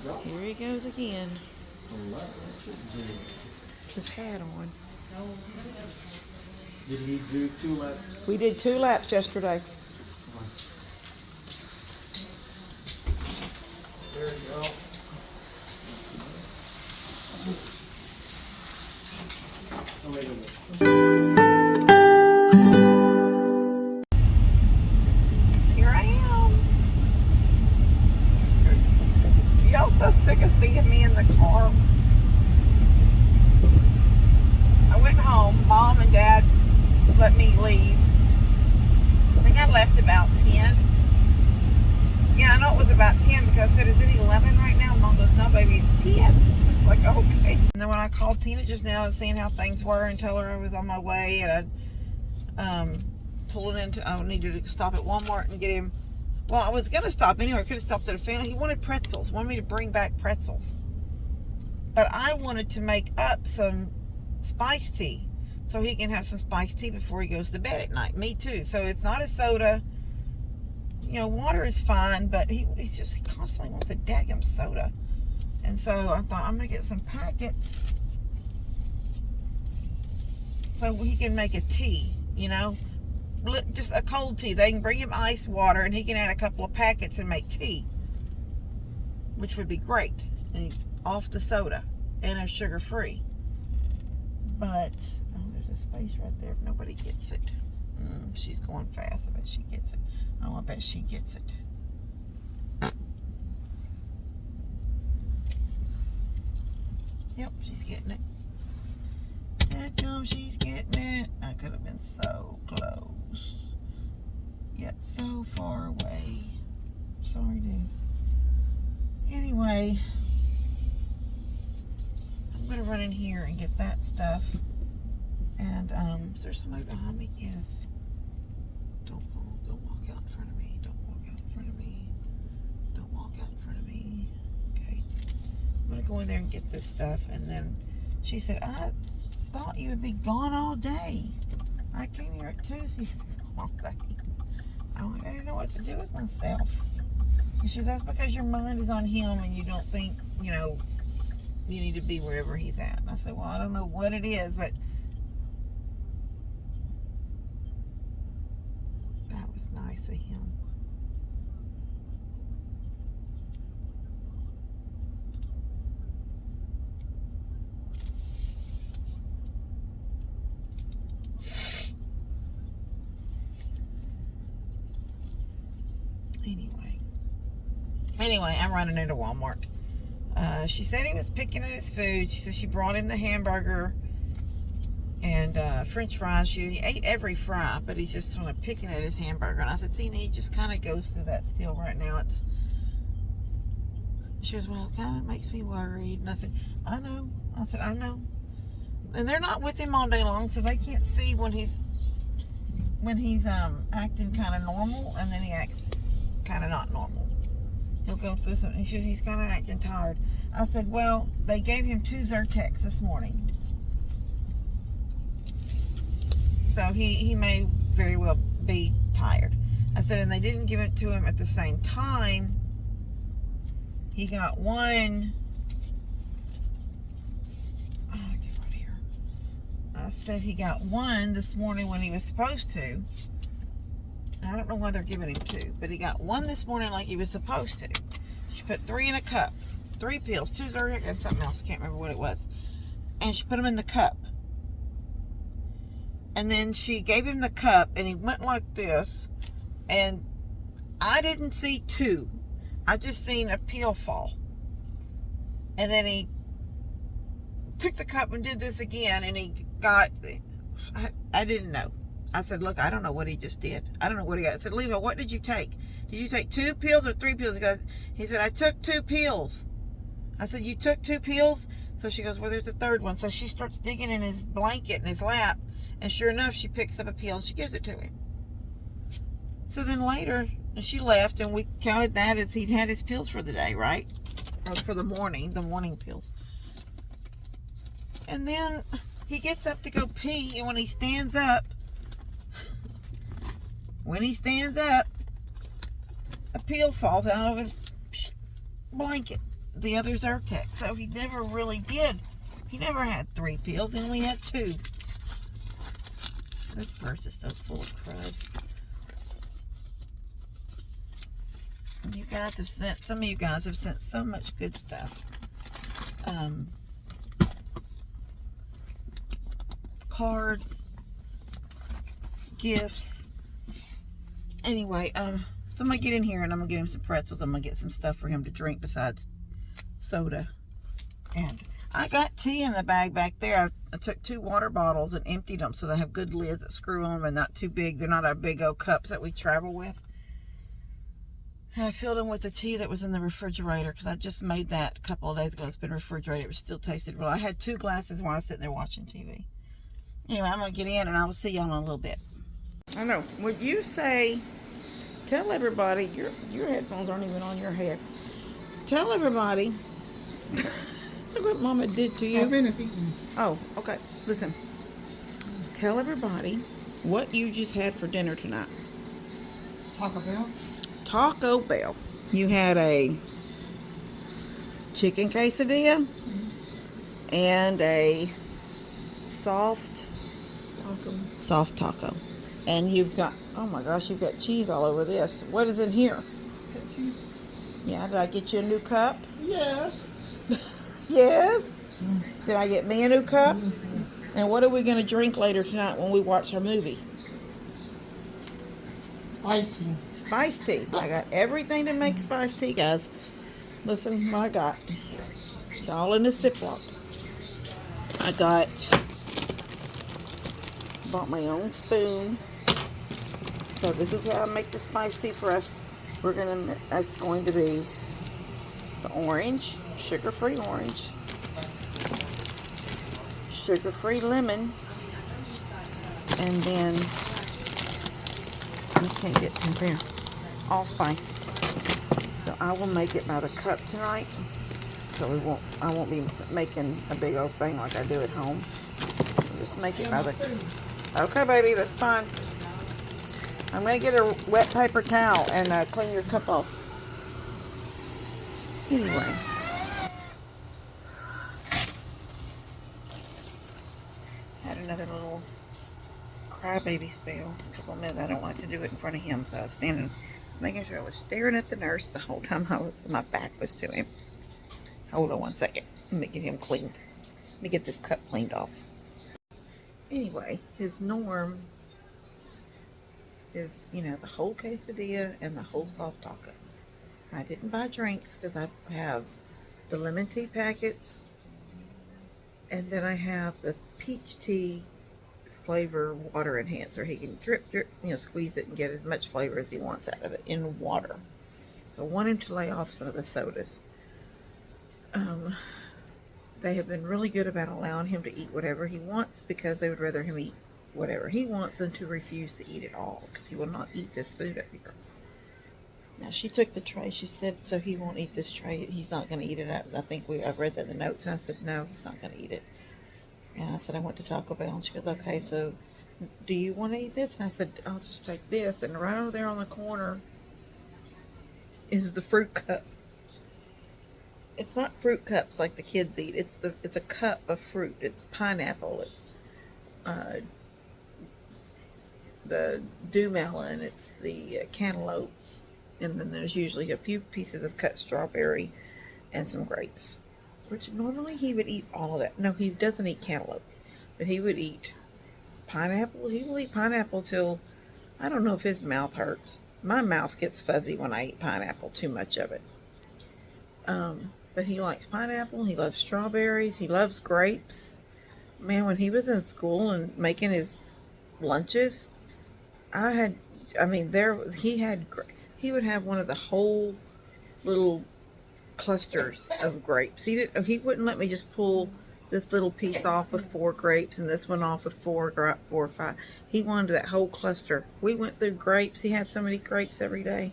Here he goes again. His hat on. Did he do 2 laps? We did 2 laps yesterday. There you go. Oh, wait a minute. Here I am. Y'all so sick of seeing me in the car. I went home. Mom and Dad let me leave. I think I left about 10. Yeah, I know it was about 10 because I said, is it 11 right now? Mom goes, no, baby, it's 10. It's like, okay. And then when I called Tina just now, seeing how things were and told her I was on my way and I pulling into, I needed to stop at Walmart and get him. Well, I was going to stop anywhere. I could have stopped at a family. He wanted pretzels. Wanted me to bring back pretzels. But I wanted to make up some spiced tea so he can have some spiced tea before he goes to bed at night. Me too. So it's not a soda. You know, water is fine, but he constantly wants a daggum soda. And so I thought, I'm going to get some packets so he can make a tea, you know. Just a cold tea. They can bring him ice water and he can add a couple of packets and make tea, which would be great. And off the soda and a sugar free. But oh, there's a space right there if nobody gets it. She's going fast. I bet she gets it. Oh, I bet she gets it. Yep, she's getting it. Here comes, she's getting it. I could have been so close, yet so far away. Sorry, dude. Anyway, I'm gonna run in here and get that stuff. And is there somebody behind me? Yes. Don't walk out in front of me. Don't walk out in front of me. Don't walk out in front of me. Okay. I'm gonna go in there and get this stuff, and then she said, I thought you would be gone all day. I came here at 2, so you'd be gone all day. I didn't know what to do with myself. And she said, that's because your mind is on him and you don't think, you know, you need to be wherever he's at. And I said, well, I don't know what it is, but that was nice of him. Anyway, I'm running into Walmart. She said he was picking at his food. She said she brought him the hamburger and French fries. She ate every fry, but he's just kind of picking at his hamburger. And I said, Tina, he just kind of goes through that still right now. She goes, well, it kind of makes me worried. And I said, I know. I said, I know. And they're not with him all day long, so they can't see when he's acting kind of normal, and then he acts kind of not normal. He'll go through some issues. He's kind of acting tired. I said, well, they gave him 2 Zyrtecs this morning. So he may very well be tired. I said, and they didn't give it to him at the same time. He got one. Oh, get right here. I said he got one this morning when he was supposed to. I don't know why they're giving him 2, but he got one this morning like he was supposed to. She put 3 in a cup, 3 pills, 2 Zyrtec and something else. I can't remember what it was. And she put them in the cup. And then she gave him the cup, and he went like this. And I didn't see 2. I just seen a pill fall. And then he took the cup and did this again, and he got, I didn't know. I said, look, I don't know what he just did. I don't know what he got. I said, Leva, what did you take? Did you take 2 pills or 3 pills? He said, I took 2 pills. I said, you took 2 pills? So she goes, well, there's a 3rd one. So she starts digging in his blanket in his lap. And sure enough, she picks up a pill and she gives it to him. So then later, she left and we counted that as he'd had his pills for the day, right? Or for the morning pills. And then he gets up to go pee, and when he stands up, a pill falls out of his blanket. the other Zyrtec. So he never really did. He never had 3 pills. He only had 2. This purse is so full of crud. You guys have sent, some of you guys have sent so much good stuff. Cards, gifts. Anyway, so I'm gonna get in here and I'm gonna get him some pretzels. I'm gonna get some stuff for him to drink besides soda. And I got tea in the bag back there. I took 2 water bottles and emptied them so they have good lids that screw on them and not too big. They're not our big old cups that we travel with. And I filled them with the tea that was in the refrigerator because I just made that a couple of days ago. It's been refrigerated. It still tasted well. I had 2 glasses while I was sitting there watching TV. Anyway, I'm going to get in and I will see y'all in a little bit. I know. Would you say, tell everybody, your headphones aren't even on your head. Tell everybody, look what Mama did to you. I've been eating. Oh, okay. Listen. Tell everybody what you just had for dinner tonight. Taco Bell. Taco Bell. You had a chicken quesadilla and a soft taco. And you've got, oh my gosh, you've got cheese all over this. What is in here? Pepsi. Yeah, did I get you a new cup? Yes. Yes. Did I get me a new cup? And what are we going to drink later tonight when we watch our movie? Spice tea. Spice tea. I got everything to make spice tea, guys. Listen what I got. It's all in the Ziploc. I bought my own spoon. So this is how I make the spice tea for us. It's going to be the orange, sugar-free orange, sugar-free lemon, and then you can't get some there. Allspice. So I will make it by the cup tonight. So I won't be making a big old thing like I do at home. I'll just make it by the. Okay, baby, that's fine. I'm gonna get a wet paper towel and clean your cup off. Anyway. Had another little crybaby spell. A couple of minutes. I don't like to do it in front of him, so I was making sure I was staring at the nurse the whole time my back was to him. Hold on 1 second. Let me get him cleaned. Let me get this cup cleaned off. Anyway, his norm is, the whole quesadilla and the whole soft taco. I didn't buy drinks because I have the lemon tea packets and then I have the peach tea flavor water enhancer. He can drip, squeeze it and get as much flavor as he wants out of it in water. So I want him to lay off some of the sodas. They have been really good about allowing him to eat whatever he wants because they would rather him eat whatever he wants than to refuse to eat it all because he will not eat this food up here. Now she took the tray. She said, so he won't eat this tray. He's not going to eat it. I've read that in the notes. And I said, no, he's not going to eat it. And I said, I went to Taco Bell. And she goes, okay, so do you want to eat this? And I said, I'll just take this. And right over there on the corner is the fruit cup. It's not fruit cups like the kids eat. It's a cup of fruit. It's pineapple. It's the dew melon. It's the cantaloupe. And then there's usually a few pieces of cut strawberry and some grapes. Which normally he would eat all of that. No, he doesn't eat cantaloupe. But he would eat pineapple. He will eat pineapple till, I don't know if his mouth hurts. My mouth gets fuzzy when I eat pineapple, too much of it. But he likes pineapple. He loves strawberries. He loves grapes. Man, when he was in school and making his lunches, he would have one of the whole little clusters of grapes. He wouldn't let me just pull this little piece off with 4 grapes and this one off with 4 or 5. He wanted that whole cluster. We went through grapes. He had so many grapes every day.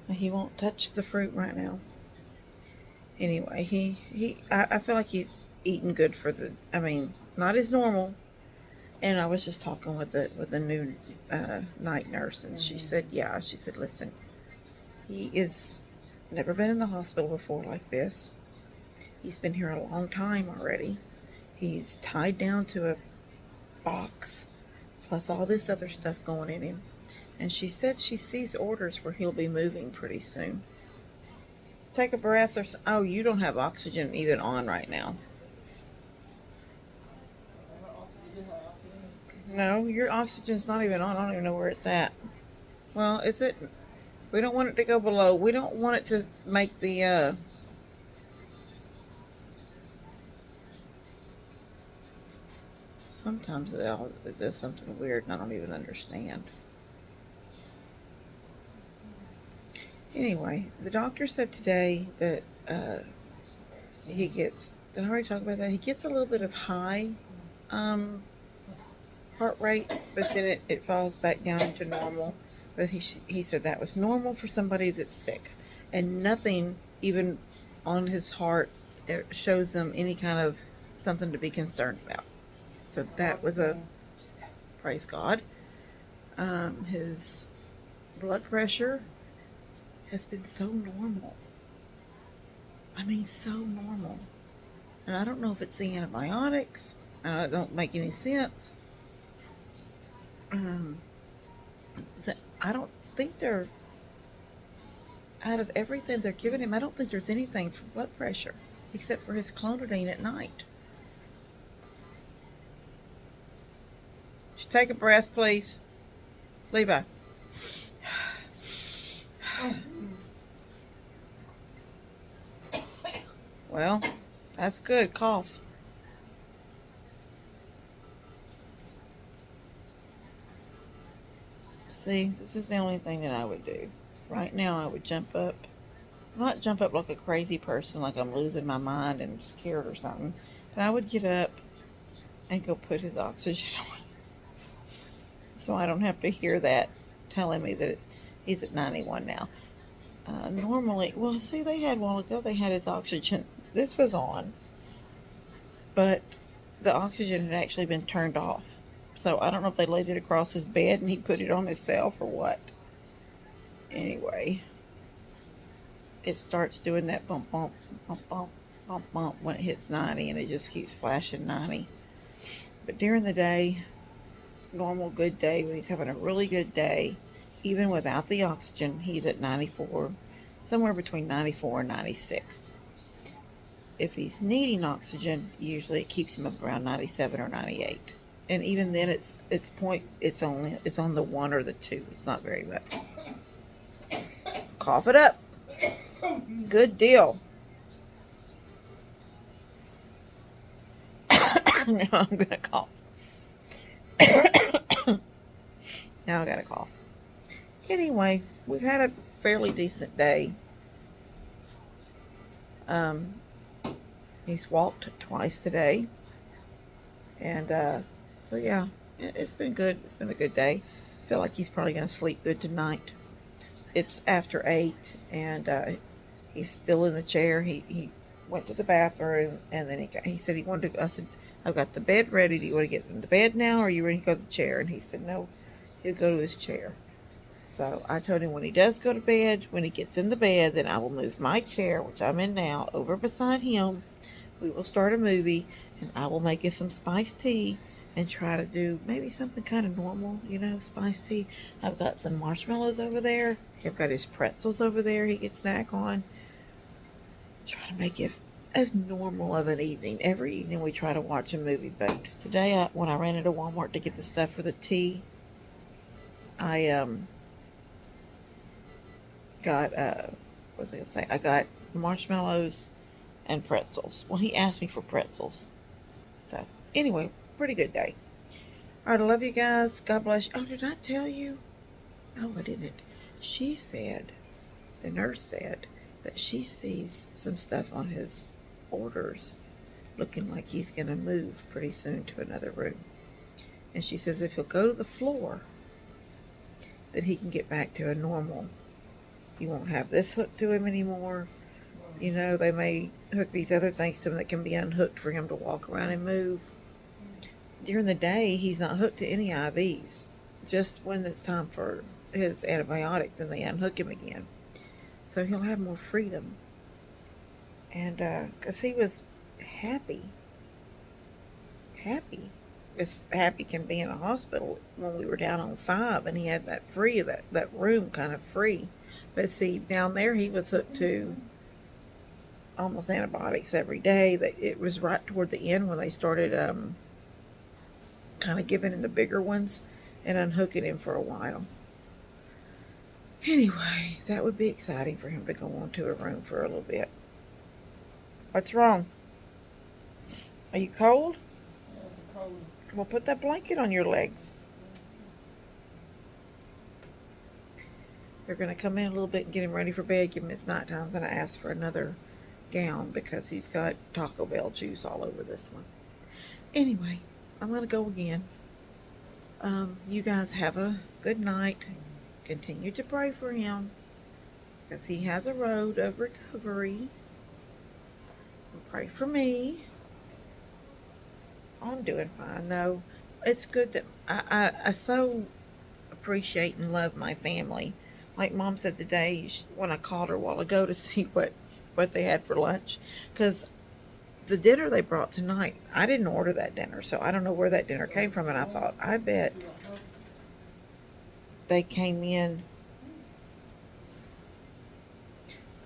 He won't touch the fruit right now. Anyway, I feel like he's eating good not as normal. And I was just talking with the new night nurse, and she said, listen, he is never been in the hospital before like this. He's been here a long time already. He's tied down to a box, plus all this other stuff going in him. And she said she sees orders where he'll be moving pretty soon. Take a breath oh, you don't have oxygen even on right now. No, your oxygen's not even on. I don't even know where it's at. Well, is it? We don't want it to go below. We don't want it to make the, sometimes it does something weird and I don't even understand. Anyway, the doctor said today that he gets, did I already talk about that? He gets a little bit of high heart rate, but then it falls back down to normal. But he said that was normal for somebody that's sick, and nothing even on his heart shows them any kind of something to be concerned about. So that was a praise God. His blood pressure has been so normal. I mean, so normal. And I don't know if it's the antibiotics. It don't make any sense. I don't think they're, out of everything they're giving him, I don't think there's anything for blood pressure except for his clonidine at night. Just take a breath, please. Levi. Well, that's good. Cough. See, this is the only thing that I would do. Right now, I would jump up. Not jump up like a crazy person, like I'm losing my mind and scared or something. But I would get up and go put his oxygen on. So I don't have to hear that telling me that he's at 91 now. Normally, well, see, they had a while ago, they had his oxygen. This was on. But the oxygen had actually been turned off. So I don't know if they laid it across his bed and he put it on himself or what. Anyway, it starts doing that bump, bump, bump, bump, bump, bump when it hits 90, and it just keeps flashing 90. But during the day, normal good day, when he's having a really good day, even without the oxygen, he's at 94, somewhere between 94 and 96. If he's needing oxygen, usually it keeps him up around 97 or 98. And even then, it's on the 1 or the 2. It's not very much. Cough it up. Good deal. Now I'm gonna cough. Now I gotta cough. Anyway, we've had a fairly decent day. He's walked twice today. And so yeah, it's been good. It's been a good day. I feel like he's probably going to sleep good tonight. It's after 8, and he's still in the chair. He went to the bathroom, and then he said he wanted to. I said, I've got the bed ready. Do you want to get in the bed now, or are you ready to go to the chair? And he said, no, he'll go to his chair. So I told him when he does go to bed, when he gets in the bed, then I will move my chair, which I'm in now, over beside him. We will start a movie, and I will make you some spiced tea and try to do maybe something kind of normal, spiced tea. I've got some marshmallows over there. I've got his pretzels over there he can snack on. Try to make it as normal of an evening. Every evening we try to watch a movie, but today when I ran into Walmart to get the stuff for the tea, I got, what was I going to say? I got marshmallows and pretzels. Well, he asked me for pretzels. So, anyway, pretty good day. All right, I love you guys. God bless you. Oh, did I tell you? No, I didn't. She said, the nurse said, that she sees some stuff on his orders looking like he's going to move pretty soon to another room. And she says if he'll go to the floor, that he can get back to a normal. He won't have this hooked to him anymore. They may hook these other things to him that can be unhooked for him to walk around and move. During the day, he's not hooked to any IVs. Just when it's time for his antibiotic, then they unhook him again. so he'll have more freedom. And because he was happy as happy can be in a hospital when we were down on 5, and he had that free, that room kind of free. But see, down there he was hooked to almost antibiotics every day. It was right toward the end when they started kind of giving him the bigger ones and unhooking him for a while. Anyway, that would be exciting for him to go on to a room for a little bit. What's wrong? Are you cold? Yeah, it's cold. Well, put that blanket on your legs. They're going to come in a little bit and get him ready for bed, give him his night times, and I asked for another gown because he's got Taco Bell juice all over this one. Anyway, I'm going to go again. You guys have a good night. Continue to pray for him because he has a road of recovery. And pray for me. I'm doing fine though. It's good that I so appreciate and love my family. Like Mom said today when I called her a while ago to see what they had for lunch, because the dinner they brought tonight, I didn't order that dinner, so I don't know where that dinner came from. And I thought, I bet they came in.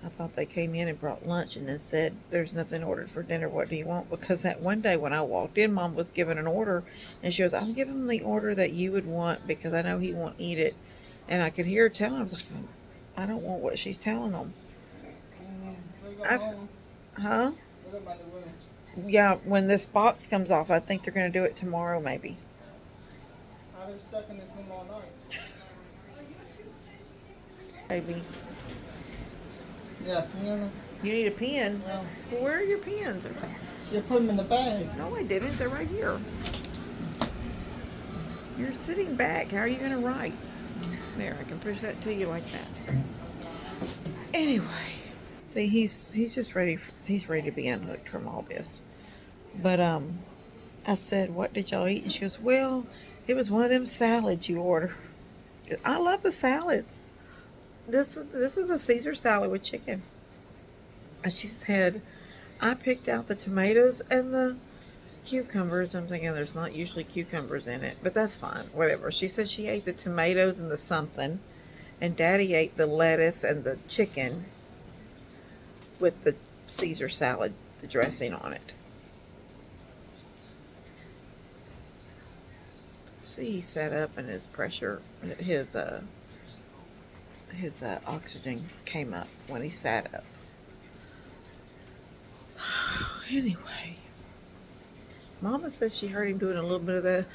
I thought they came in and brought lunch and then said, there's nothing ordered for dinner. What do you want? Because that one day when I walked in, Mom was given an order. And she goes, I'm giving him the order that you would want because I know he won't eat it. And I could hear her telling him, I was like, I don't want what she's telling him. Huh? Yeah, when this box comes off, I think they're going to do it tomorrow maybe. I've been stuck in this room all night. Baby. Yeah, pen. You need a pen? Yeah. Well, where are your pens? You put them in the bag. No, I didn't. They're right here. You're sitting back. How are you going to write? There, I can push that to you like that. Anyway, see, he's just ready. He's ready to be unhooked from all this. But I said, "What did y'all eat?" And she goes, "Well, it was one of them salads you order." I love the salads. This is a Caesar salad with chicken. And she said, I picked out the tomatoes and the cucumbers. I'm thinking there's not usually cucumbers in it, but that's fine, whatever. She said she ate the tomatoes and the something, and Daddy ate the lettuce and the chicken with the Caesar salad, the dressing on it. See, he sat up and his pressure, his oxygen came up when he sat up. Anyway, Mama said she heard him doing a little bit of the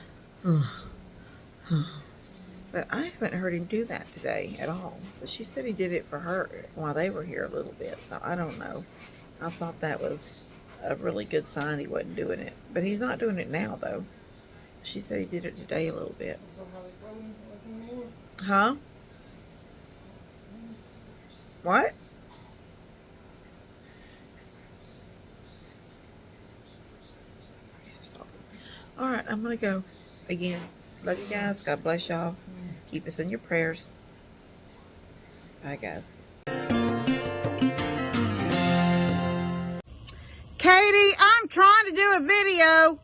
but I haven't heard him do that today at all. But she said he did it for her while they were here a little bit, so I don't know. I thought that was a really good sign he wasn't doing it, but he's not doing it now though. She said he did it today a little bit. Huh? What? All right, I'm gonna go again. Love you guys. God bless y'all. Keep us in your prayers. Bye, guys. Katie, I'm trying to do a video.